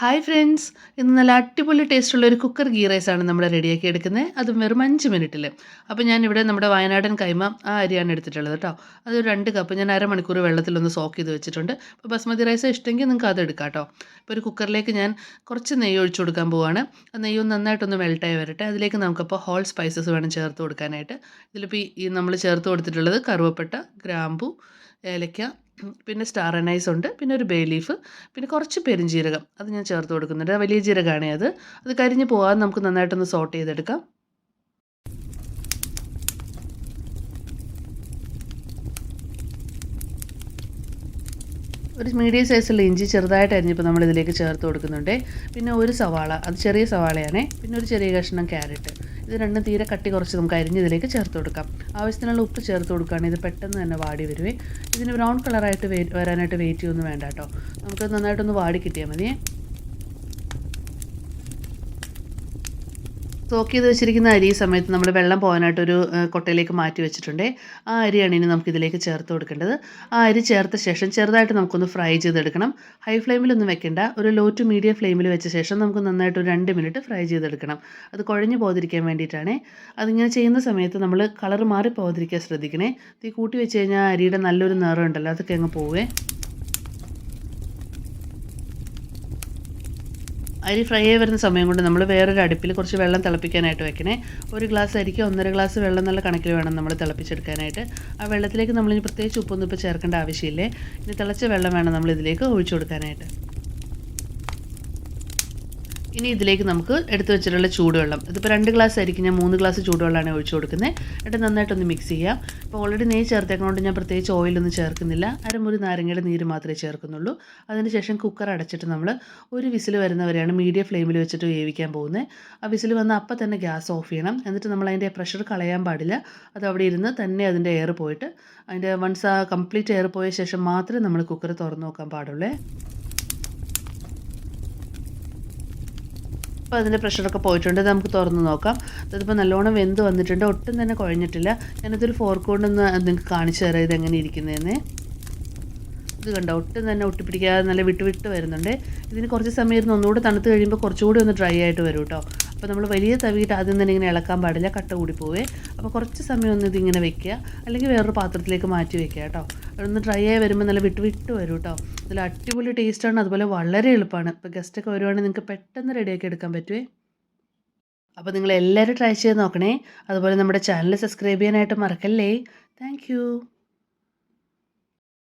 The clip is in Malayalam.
Hi friends! ഇന്ന് നല്ല അടിപൊളി ടേസ്റ്റുള്ള ഒരു കുക്കർ ഗീ റൈസാണ് നമ്മൾ റെഡിയാക്കി എടുക്കുന്നത്. അതും വെറും 5 മിനിറ്റിൽ. അപ്പോൾ ഞാനിവിടെ നമ്മുടെ വയനാടൻ കൈമ ആ അരിയാണ് എടുത്തിട്ടുള്ളത് കേട്ടോ. അതൊരു 2 കപ്പ് ഞാൻ അരമണിക്കൂർ വെള്ളത്തിലൊന്ന് സോക്ക് ചെയ്ത് വെച്ചിട്ടുണ്ട്. അപ്പോൾ ബസ്മതി റൈസ് ഇഷ്ടമെങ്കിൽ നിങ്ങൾക്ക് അത് എടുക്കാം കേട്ടോ. ഇപ്പോൾ ഒരു കുക്കറിലേക്ക് ഞാൻ കുറച്ച് നെയ്യ് ഒഴിച്ചു കൊടുക്കാൻ പോവുകയാണ്. ആ നെയ്യ് നന്നായിട്ടൊന്ന് മെൽട്ടായി വരട്ടെ. അതിലേക്ക് നമുക്കപ്പോൾ ഹോൾ സ്പൈസസ് വേണം ചേർത്ത് കൊടുക്കാനായിട്ട്. ഇതിലിപ്പോൾ ഈ നമ്മൾ ചേർത്ത് കൊടുത്തിട്ടുള്ളത് കറുവപ്പട്ട, ഗ്രാമ്പു, ഏലക്ക, പിന്നെ സ്റ്റാർ അനൈസ് ഉണ്ട്, പിന്നെ ഒരു ബേ ലീഫ്, പിന്നെ കുറച്ച് പെരുംജീരകം അത് ഞാൻ ചേർത്ത് കൊടുക്കുന്നുണ്ട്. വലിയ ജീരകമാണ് അത് കരിഞ്ഞ് പോകാതെ നമുക്ക് നന്നായിട്ടൊന്ന് സോട്ട് ചെയ്തെടുക്കാം. ഒരു മീഡിയം സൈസുള്ള ഇഞ്ചി ചെറുതായിട്ട് അരിഞ്ഞപ്പോൾ നമ്മൾ ഇതിലേക്ക് ചേർത്ത് കൊടുക്കുന്നുണ്ട്. പിന്നെ ഒരു സവാള, അത് ചെറിയ സവാളയാണ്. പിന്നെ ഒരു ചെറിയ കഷ്ണം ക്യാരറ്റ്. ഇത് രണ്ടും തീരെ കട്ടി കുറച്ച് നമുക്ക് അരിഞ്ഞ് ഇതിലേക്ക് ചേർത്ത് കൊടുക്കാം. ആവശ്യത്തിനുള്ള ഉപ്പ് ചേർത്ത് കൊടുക്കുകയാണെങ്കിൽ ഇത് പെട്ടെന്ന് തന്നെ വാടി വരുവേ. ഇതിന് ബ്രൗൺ കളറായിട്ട് വരാനായിട്ട് വെയിറ്റ് ചെയ്യൊന്നും വേണ്ട കേട്ടോ. നമുക്ക് നന്നായിട്ടൊന്ന് വാടി കിട്ടിയാൽ മതിയേ. സോക്ക് ചെയ്ത് വെച്ചിരിക്കുന്ന അരി സമയത്ത് നമ്മൾ വെള്ളം പോകാനായിട്ടൊരു കൊട്ടയിലേക്ക് മാറ്റി വെച്ചിട്ടുണ്ട്. ആ അരിയാണ് ഇനി നമുക്കിതിലേക്ക് ചേർത്ത് കൊടുക്കേണ്ടത്. ആ അരി ചേർത്ത ശേഷം ചെറുതായിട്ട് നമുക്കൊന്ന് ഫ്രൈ ചെയ്തെടുക്കണം. ഹൈ ഫ്ലെയിമിലൊന്നും വെക്കേണ്ട, ഒരു ലോ ടു മീഡിയം ഫ്ലെയിമിൽ വെച്ച ശേഷം നമുക്ക് നന്നായിട്ട് ഒരു 2 മിനിറ്റ് ഫ്രൈ ചെയ്തെടുക്കണം. അത് കുഴഞ്ഞു പോകാതിരിക്കാൻ വേണ്ടിയിട്ടാണ്. അതിങ്ങനെ ചെയ്യുന്ന സമയത്ത് നമ്മൾ കളർ മാറി പോകാതിരിക്കാൻ ശ്രദ്ധിക്കണേ. തീ കൂട്ടി വെച്ച് കഴിഞ്ഞാൽ അരിയുടെ നല്ലൊരു നിറം ഉണ്ടല്ലോ, അതൊക്കെ അങ്ങ് പോവേ. അരി ഫ്രൈ ആയി വരുന്ന സമയം കൊണ്ട് നമ്മൾ വേറൊരു അടുപ്പിൽ കുറച്ച് വെള്ളം തിളപ്പിക്കാനായിട്ട് വെക്കണേ. ഒരു ഗ്ലാസ് അരിക്ക് 1.5 ഗ്ലാസ് വെള്ളം നല്ല കണക്കിൽ വേണം നമ്മൾ തിളപ്പിച്ചെടുക്കാനായിട്ട്. ആ വെള്ളത്തിലേക്ക് നമ്മളിനി പ്രത്യേകിച്ച് ഉപ്പൊന്നും ഇപ്പോൾ ചേർക്കേണ്ട ആവശ്യമില്ലേ. ഇനി തിളച്ച വെള്ളം വേണം നമ്മൾ ഇതിലേക്ക് ഒഴിച്ചു കൊടുക്കാനായിട്ട്. ഇനി ഇതിലേക്ക് നമുക്ക് എടുത്തു വെച്ചിട്ടുള്ള ചൂടുവെള്ളം, ഇതിപ്പോൾ 2 ഗ്ലാസ് അരിക്ക് ഞാൻ 3 ഗ്ലാസ് ചൂടുവെള്ളമാണ് ഒഴിച്ചു കൊടുക്കുന്നത്. എന്നിട്ട് നന്നായിട്ടൊന്ന് മിക്സ് ചെയ്യാം. ഇപ്പോൾ ഓൾറെഡി നെയ്യ് ചേർത്തേക്കുന്നതുകൊണ്ട് ഞാൻ പ്രത്യേകിച്ച് ഓയിലൊന്നും ചേർക്കുന്നില്ല. അരമുറി നാരങ്ങയുടെ നീര് മാത്രമേ ചേർക്കുന്നുള്ളൂ. അതിനുശേഷം കുക്കർ അടച്ചിട്ട് നമ്മൾ ഒരു വിസിൽ വരുന്നവരെയാണ് മീഡിയം ഫ്ലെയിമിൽ വെച്ചിട്ട് വേവിക്കാൻ പോകുന്നത്. ആ വിസിൽ വന്ന അപ്പം തന്നെ ഗ്യാസ് ഓഫ് ചെയ്യണം. എന്നിട്ട് നമ്മൾ അതിൻ്റെ പ്രഷർ കളയാൻ പാടില്ല. അത് അവിടെ ഇരുന്ന് തന്നെ അതിൻ്റെ എയർ പോയിട്ട് അതിൻ്റെ വൺസ് ആ കംപ്ലീറ്റ് എയർ പോയ ശേഷം മാത്രമേ നമ്മൾ കുക്കർ തുറന്ന് നോക്കാൻ പാടുള്ളൂ. അപ്പോൾ അതിൻ്റെ പ്രഷറൊക്കെ പോയിട്ടുണ്ട്. നമുക്ക് തുറന്ന് നോക്കാം. അതിപ്പോൾ നല്ലോണം വെന്ത് വന്നിട്ടുണ്ട്, ഒട്ടും തന്നെ കുഴഞ്ഞിട്ടില്ല. ഞാനിതൊരു ഫോർക്ക് കൊണ്ടൊന്ന് നിങ്ങൾക്ക് കാണിച്ചു തരാം ഇതെങ്ങനെ ഇരിക്കുന്നതെന്ന്. ഇത് കണ്ടോ, ഒട്ടും തന്നെ ഒട്ടിപ്പിടിക്കാതെ നല്ല വിട്ട് വിട്ട് വരുന്നുണ്ട്. ഇതിന് കുറച്ച് സമയം ഇരുന്ന് ഒന്നുകൂടി തണുത്ത് കഴിയുമ്പോൾ കുറച്ചുകൂടി ഒന്ന് ഡ്രൈ ആയിട്ട് വരും കേട്ടോ. അപ്പോൾ നമ്മൾ വലിയ തവിയിട്ട് ആദ്യം തന്നെ ഇങ്ങനെ ഇളക്കാൻ പാടില്ല, കട്ട കൂടി പോവേ. അപ്പോൾ കുറച്ച് സമയം ഒന്ന് ഇതിങ്ങനെ വെക്കുക, അല്ലെങ്കിൽ വേറൊരു പാത്രത്തിലേക്ക് മാറ്റി വെക്കുക കേട്ടോ. അതൊന്ന് ഡ്രൈ ആയി വരുമ്പോൾ നല്ല വിട്ട് വിട്ട് വരും കേട്ടോ. നല്ല അടിപൊളി ടേസ്റ്റാണ്, അതുപോലെ വളരെ എളുപ്പമാണ്. ഇപ്പോൾ ഗസ്റ്റൊക്കെ വരുവാണെങ്കിൽ നിങ്ങൾക്ക് പെട്ടെന്ന് റെഡിയാക്കി എടുക്കാൻ പറ്റുമേ. അപ്പോൾ നിങ്ങൾ എല്ലാവരും ട്രൈ ചെയ്ത് നോക്കണേ. അതുപോലെ നമ്മുടെ ചാനൽ സബ്സ്ക്രൈബ് ചെയ്യാനായിട്ട് മറക്കല്ലേ. താങ്ക്